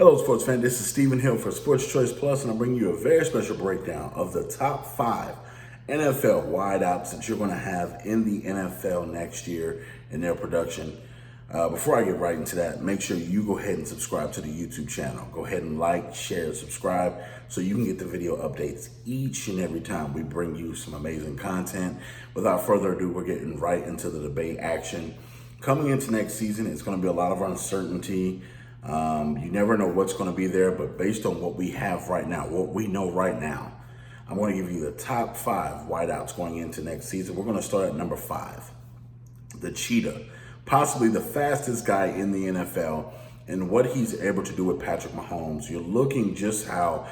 Hello, sports fan. This is Stephen Hill for Sports Choice Plus, and I'm bringing you a very special breakdown of the top 5 NFL wideouts that you're going to have in the NFL next year in their production. Before I get right into that, make sure you go ahead and subscribe to the YouTube channel. Go ahead and like, share, subscribe so you can get the video updates each and every time we bring you some amazing content. Without further ado, we're getting right into the debate action. Coming into next season, it's going to be a lot of uncertainty. You never know what's going to be there, but based on what we have right now, what we know right now, I'm going to give you the top 5 wideouts going into next season. We're going to start at number 5, the Cheetah, possibly the fastest guy in the NFL, and what he's able to do with Patrick Mahomes. You're looking just how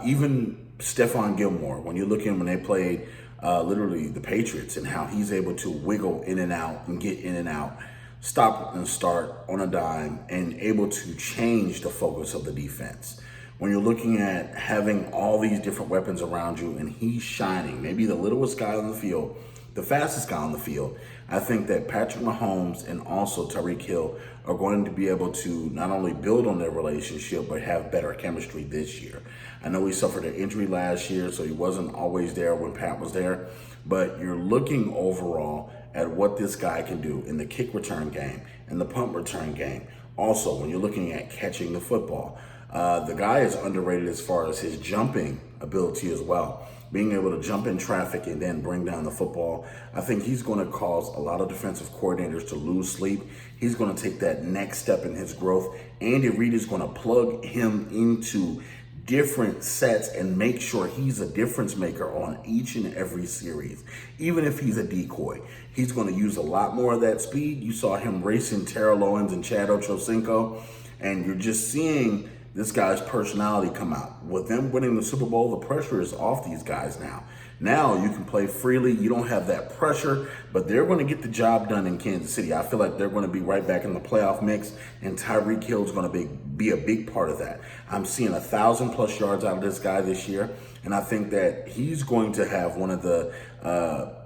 even Stephon Gilmore, when you're looking when they played literally the Patriots, and how he's able to wiggle in and out and get in and out, stop and start on a dime, and able to change the focus of the defense. When you're looking at having all these different weapons around you and he's shining, maybe the littlest guy on the field, the fastest guy on the field, I think that Patrick Mahomes and also Tyreek Hill are going to be able to not only build on their relationship, but have better chemistry this year. I know he suffered an injury last year, so he wasn't always there when Pat was there, but you're looking overall at what this guy can do in the kick return game and the punt return game. Also, when you're looking at catching the football, the guy is underrated as far as his jumping ability as well. Being able to jump in traffic and then bring down the football. I think he's going to cause a lot of defensive coordinators to lose sleep. He's going to take that next step in his growth. Andy Reid is going to plug him into different sets and make sure he's a difference maker on each and every series. Even if he's a decoy, he's going to use a lot more of that speed. You saw him racing Terrell Owens and Chad Ochocinco, and you're just seeing this guy's personality come out. With them winning the Super Bowl, the pressure is off these guys now. Now you can play freely. You don't have that pressure, but they're going to get the job done in Kansas City. I feel like they're going to be right back in the playoff mix, and Tyreek Hill is going to be a big part of that. I'm seeing 1,000+ yards out of this guy this year, and I think that he's going to have one of the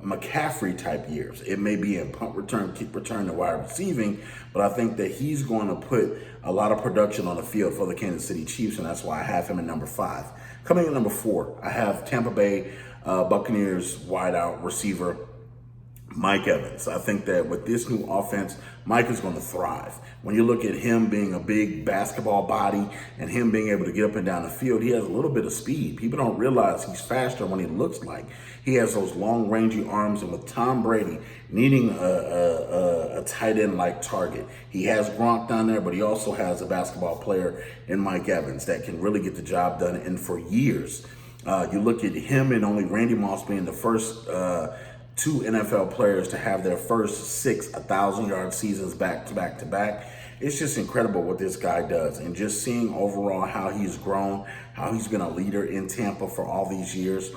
McCaffrey type years. It may be in punt return, kick return, and wide receiving, but I think that he's going to put a lot of production on the field for the Kansas City Chiefs, and that's why I have him at number 5. Coming in number 4, I have Tampa Bay Buccaneers wideout receiver Mike Evans. I think that with this new offense, Mike is going to thrive. When you look at him being a big basketball body and him being able to get up and down the field, he has a little bit of speed. People don't realize he's faster when he looks like. He has those long, rangy arms, and with Tom Brady needing a tight end-like target, he has Gronk down there, but he also has a basketball player in Mike Evans that can really get the job done. And for years, you look at him and only Randy Moss being the first 2 NFL players to have their first 6 1,000-yard seasons back to back to back. It's just incredible what this guy does, and just seeing overall how he's grown, how he's been a leader in Tampa for all these years.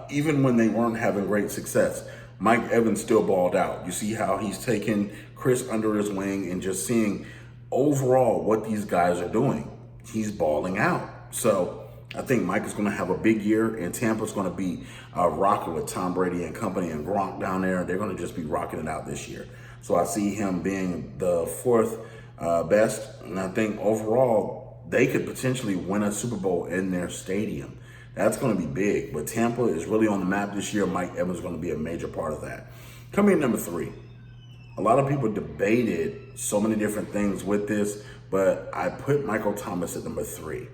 Even when they weren't having great success, Mike Evans still balled out. You see how he's taken Chris under his wing, and just seeing overall what these guys are doing. He's balling out. So I think Mike is going to have a big year, and Tampa's going to be rocking with Tom Brady and company and Gronk down there. They're going to just be rocking it out this year. So I see him being the 4th best, and I think overall they could potentially win a Super Bowl in their stadium. That's going to be big. But Tampa is really on the map this year. Mike Evans is going to be a major part of that. Coming in number 3, a lot of people debated so many different things with this, but I put Michael Thomas at number 3.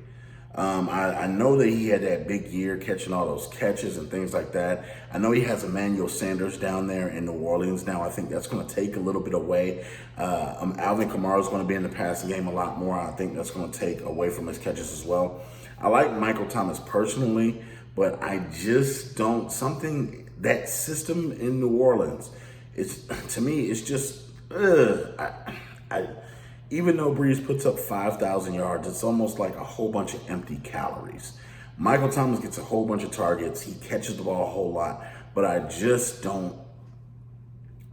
I know that he had that big year catching all those catches and things like that. I know he has Emmanuel Sanders down there in New Orleans now. I think that's going to take a little bit away. Alvin Kamara is going to be in the passing game a lot more. I think that's going to take away from his catches as well. I like Michael Thomas personally, but I just don't, that system in New Orleans, to me, it's just, even though Breeze puts up 5,000 yards, it's almost like a whole bunch of empty calories. Michael Thomas gets a whole bunch of targets. He catches the ball a whole lot, but I just don't.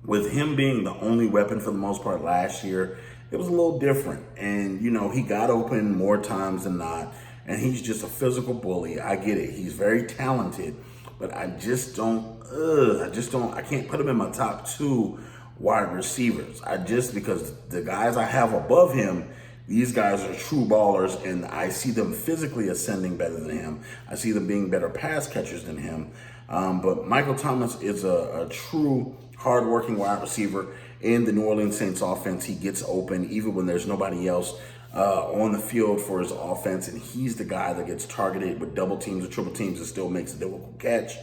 With him being the only weapon for the most part last year, it was a little different. And, he got open more times than not, and he's just a physical bully. I get it. He's very talented, but I can't put him in my top 2 wide receivers. Because the guys I have above him, These guys are true ballers, and I see them physically ascending better than him. I see them being better pass catchers than him. But Michael Thomas is a true hardworking wide receiver in the New Orleans Saints offense. He gets open even when there's nobody else on the field for his offense, and he's the guy that gets targeted with double teams or triple teams and still makes a difficult catch.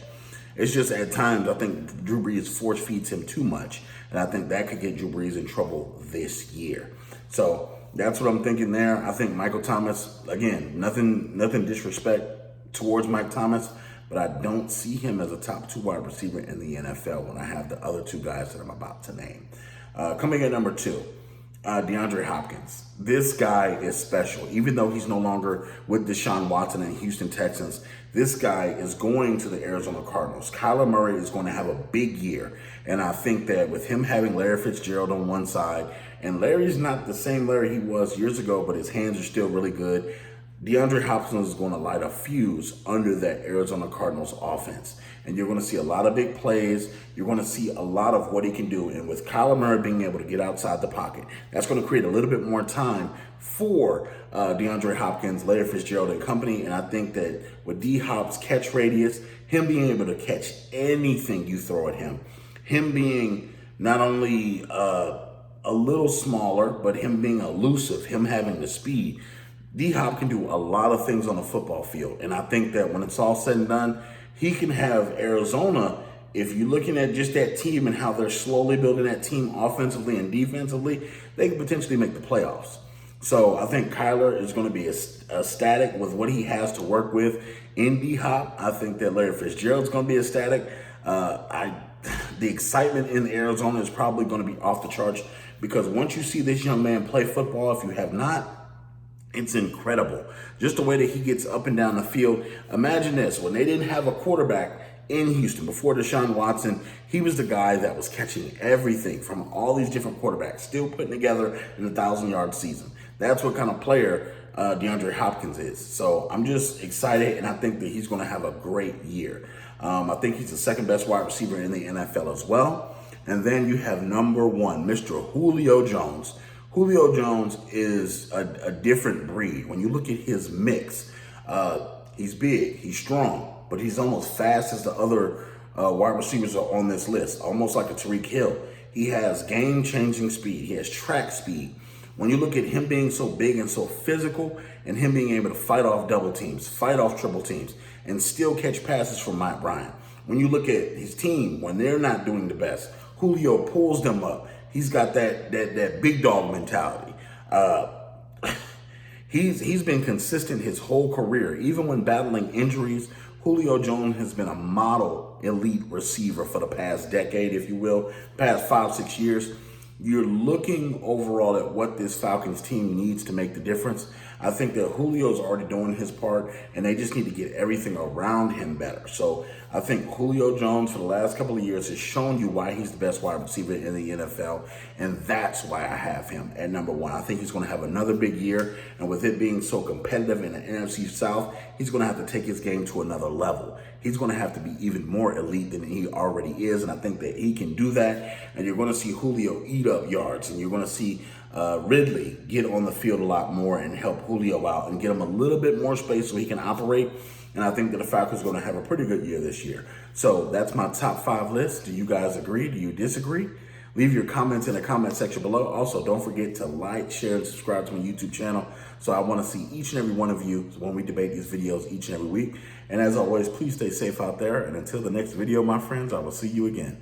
It's just at times I think Drew Brees force feeds him too much, and I think that could get Drew Brees in trouble this year. So that's what I'm thinking there. I think Michael Thomas, again, nothing disrespect towards Mike Thomas, but I don't see him as a top 2 wide receiver in the NFL when I have the other 2 guys that I'm about to name. Coming at number 2, DeAndre Hopkins. This guy is special. Even though he's no longer with Deshaun Watson and Houston Texans, this guy is going to the Arizona Cardinals. Kyler Murray is going to have a big year. And I think that with him having Larry Fitzgerald on one side, and Larry's not the same Larry he was years ago, but his hands are still really good, DeAndre Hopkins is going to light a fuse under that Arizona Cardinals offense. And you're going to see a lot of big plays. You're going to see a lot of what he can do. And with Kyler Murray being able to get outside the pocket, that's going to create a little bit more time for DeAndre Hopkins, Larry Fitzgerald, and company. And I think that with D-Hop's catch radius, him being able to catch anything you throw at him, him being not only a little smaller, but him being elusive, him having the speed, D-Hop can do a lot of things on the football field. And I think that when it's all said and done, he can have Arizona, if you're looking at just that team and how they're slowly building that team offensively and defensively, they could potentially make the playoffs. So I think Kyler is going to be ecstatic with what he has to work with in D-Hop. I think that Larry Fitzgerald's going to be ecstatic. The excitement in Arizona is probably going to be off the charts because once you see this young man play football, if you have not, it's incredible. Just the way that he gets up and down the field. Imagine this, when they didn't have a quarterback in Houston before Deshaun Watson, he was the guy that was catching everything from all these different quarterbacks, still putting together an 1,000-yard season. That's what kind of player DeAndre Hopkins is. So I'm just excited, and I think that he's going to have a great year. I think he's the second best wide receiver in the NFL as well. And then you have number 1, Mr. Julio Jones. Julio Jones is a different breed. When you look at his mix, he's big, he's strong, but he's almost fast as the other wide receivers are on this list, almost like a Tyreek Hill. He has game-changing speed. He has track speed. When you look at him being so big and so physical and him being able to fight off double teams, fight off triple teams, and still catch passes from Matt Bryant. When you look at his team, when they're not doing the best, Julio pulls them up. He's got that big dog mentality. He's been consistent his whole career. Even when battling injuries, Julio Jones has been a model elite receiver for the past decade, if you will, past 5-6 years. You're looking overall at what this Falcons team needs to make the difference. I think that Julio's already doing his part, and they just need to get everything around him better. So I think Julio Jones for the last couple of years has shown you why he's the best wide receiver in the NFL, and that's why I have him at number 1. I think he's going to have another big year, and with it being so competitive in the NFC South, he's going to have to take his game to another level. He's going to have to be even more elite than he already is, and I think that he can do that, and you're going to see Julio eat up yards, and you're going to see Ridley get on the field a lot more and help Julio out and get him a little bit more space so he can operate. And I think that the Falcons are going to have a pretty good year this year. So that's my top 5 list. Do you guys agree? Do you disagree? Leave your comments in the comment section below. Also, don't forget to like, share, and subscribe to my YouTube channel. So I want to see each and every one of you when we debate these videos each and every week. And as always, please stay safe out there. And until the next video, my friends, I will see you again.